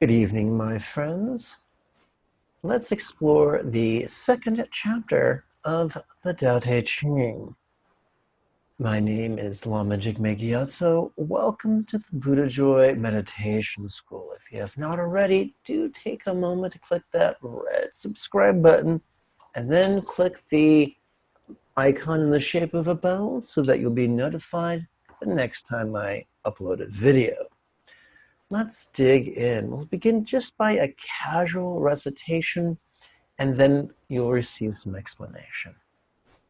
Good evening, my friends. Let's explore the second chapter of the Tao Te Ching. My name is Lama Jigme Gyatso. Welcome to the Buddha Joy Meditation School. If you have not already, do take a moment to click that red subscribe button and then click the icon in the shape of a bell so that you'll be notified the next time I upload a video. Let's dig in. We'll begin just by a casual recitation, and then you'll receive some explanation.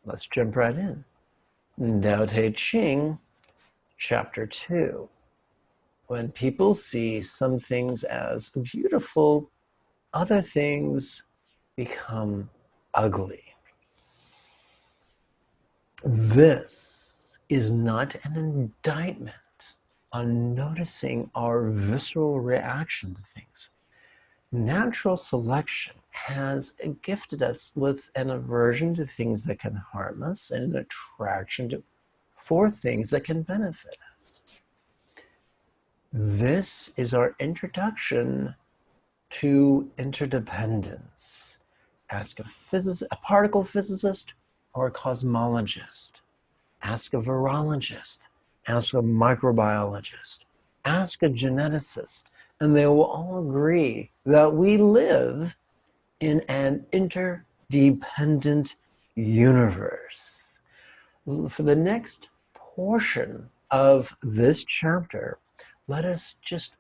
Let's jump right in. Tao Te Ching, Chapter 2. When people see some things as beautiful, other things become ugly. This is not an indictment on noticing our visceral reaction to things. Natural selection has gifted us with an aversion to things that can harm us and an attraction for things that can benefit us. This is our introduction to interdependence. Ask a particle physicist or a cosmologist. Ask a virologist. Ask a microbiologist. Ask a geneticist. And they will all agree that we live in an interdependent universe. For the next portion of this chapter, let us just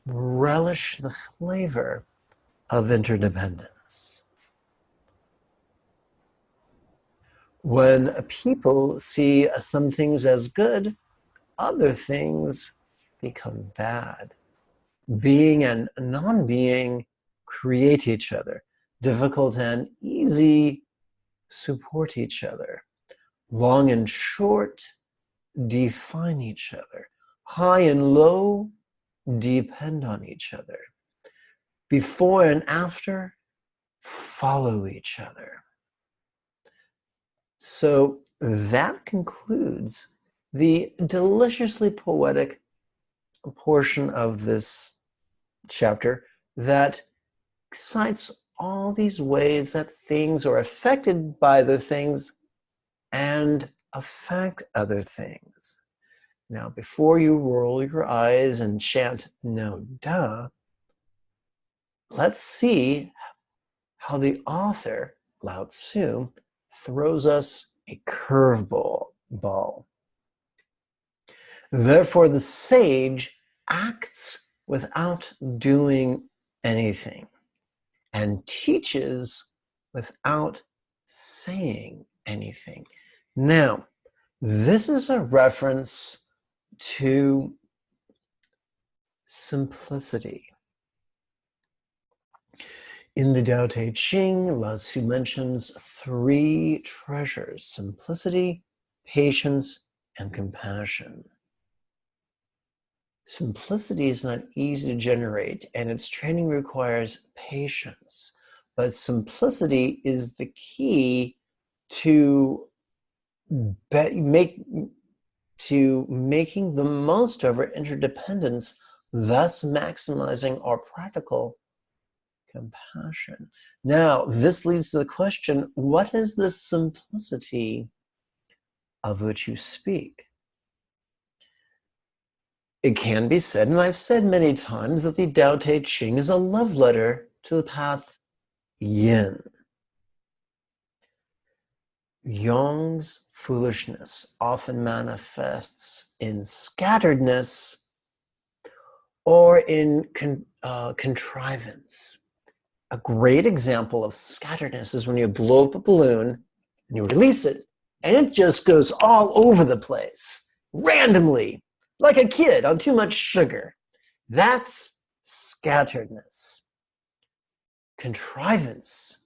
relish the flavor of interdependence. When people see some things as good, other things become bad. Being and non-being create each other. Difficult and easy support each other. Long and short define each other. High and low depend on each other. Before and after follow each other. So that concludes the deliciously poetic portion of this chapter that cites all these ways that things are affected by other things and affect other things. Now, before you roll your eyes and chant, no duh, let's see how the author, Lao Tzu, throws us a curveball. Therefore, the sage acts without doing anything and teaches without saying anything. Now, this is a reference to simplicity. In the Tao Te Ching, Lao Tzu mentions 3 treasures: simplicity, patience, and compassion. Simplicity is not easy to generate, and its training requires patience. But simplicity is the key to making the most of our interdependence, thus maximizing our practical compassion. Now, this leads to the question, what is the simplicity of which you speak? It can be said, and I've said many times, that the Tao Te Ching is a love letter to the path yin. Yong's foolishness often manifests in scatteredness or in contrivance. A great example of scatteredness is when you blow up a balloon and you release it, and it just goes all over the place, randomly, like a kid on too much sugar. That's scatteredness. Contrivance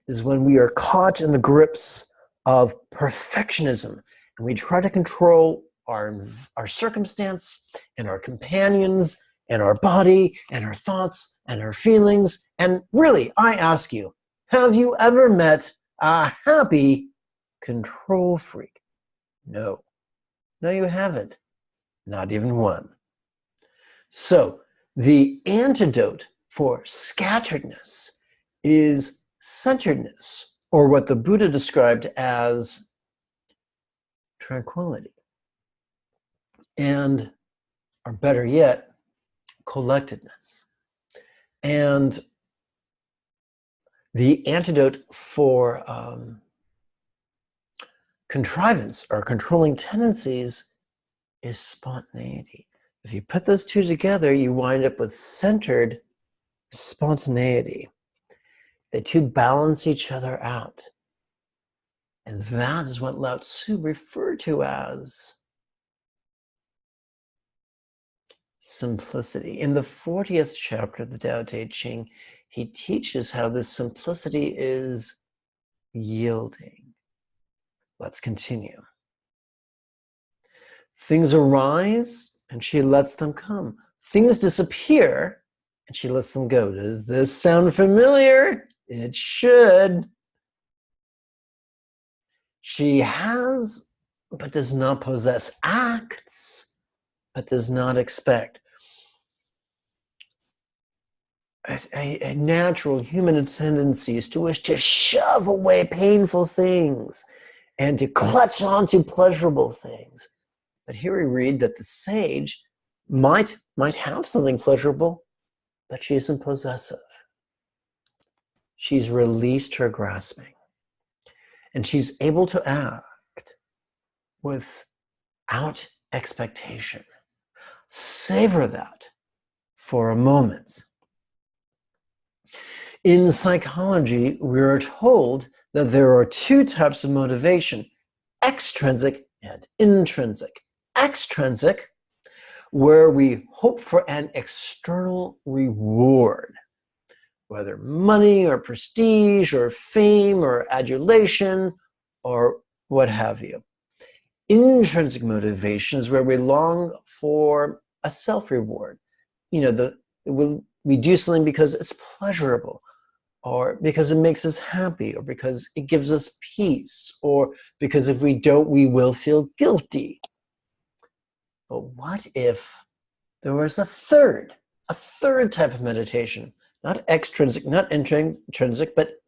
is when we are caught in the grips of perfectionism and we try to control our circumstance and our companions and our body and our thoughts and our feelings. And really, I ask you, have you ever met a happy control freak? No. No, you haven't. Not even one. So the antidote for scatteredness is centeredness, or what the Buddha described as tranquility. And, or better yet, collectedness. And the antidote for contrivance or controlling tendencies is spontaneity. If you put those two together, you wind up with centered spontaneity. The two balance each other out. And that is what Lao Tzu referred to as simplicity. In the 40th chapter of the Tao Te Ching, he teaches how this simplicity is yielding. Let's continue. Things arise and she lets them come. Things disappear and she lets them go. Does this sound familiar? It should. She has, but does not possess, acts, but does not expect. A natural human tendency is to wish to shove away painful things and to clutch onto pleasurable things. But here we read that the sage might have something pleasurable, but she isn't possessive. She's released her grasping. And she's able to act without expectation. Savor that for a moment. In psychology, we are told that there are two types of motivation, extrinsic and intrinsic. Extrinsic, where we hope for an external reward, whether money or prestige or fame or adulation or what have you. Intrinsic motivation is where we long for a self-reward. You know, we do something because it's pleasurable, or because it makes us happy, or because it gives us peace, or because if we don't, we will feel guilty. But what if there was a third type of meditation? Not extrinsic, not intrinsic, but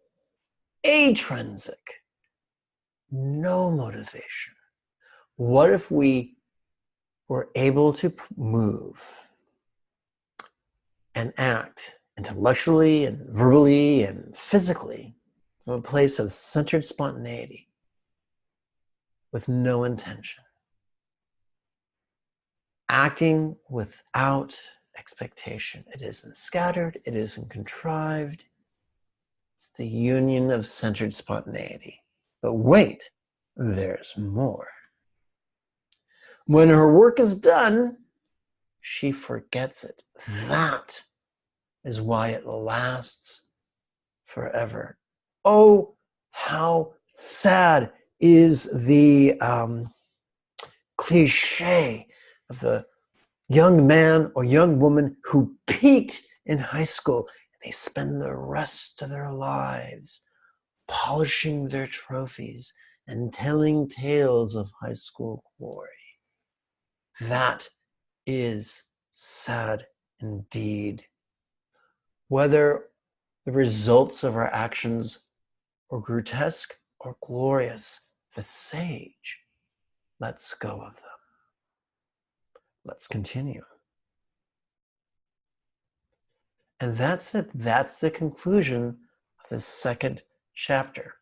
atrinsic. No motivation. What if we were able to move and act intellectually and verbally and physically from a place of centered spontaneity with no intention? Acting without expectation. It isn't scattered, it isn't contrived. It's the union of centered spontaneity. But wait, there's more. When her work is done, she forgets it. That is why it lasts forever. Oh, how sad is the cliche of the young man or young woman who peaked in high school, and they spend the rest of their lives polishing their trophies and telling tales of high school glory. That is sad indeed. Whether the results of our actions are grotesque or glorious, the sage lets go of them. Let's continue. And that's it. That's the conclusion of the second chapter.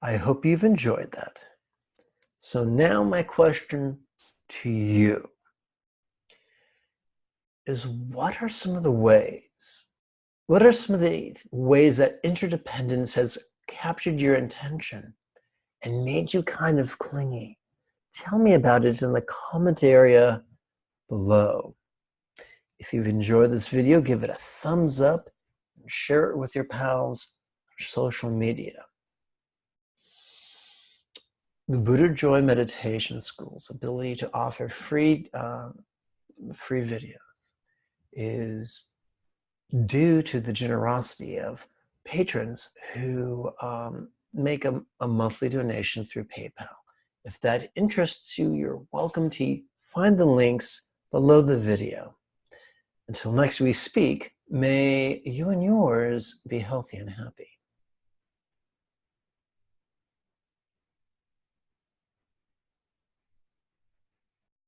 I hope you've enjoyed that. So now my question to you is, what are some of the ways that interdependence has captured your attention and made you kind of clingy? Tell me about it in the comment area below. If you've enjoyed this video, give it a thumbs up and share it with your pals on social media. The Buddha Joy Meditation School's ability to offer free videos is due to the generosity of patrons who make a monthly donation through PayPal. If that interests you, you're welcome to find the links below the video. Until next we speak, may you and yours be healthy and happy.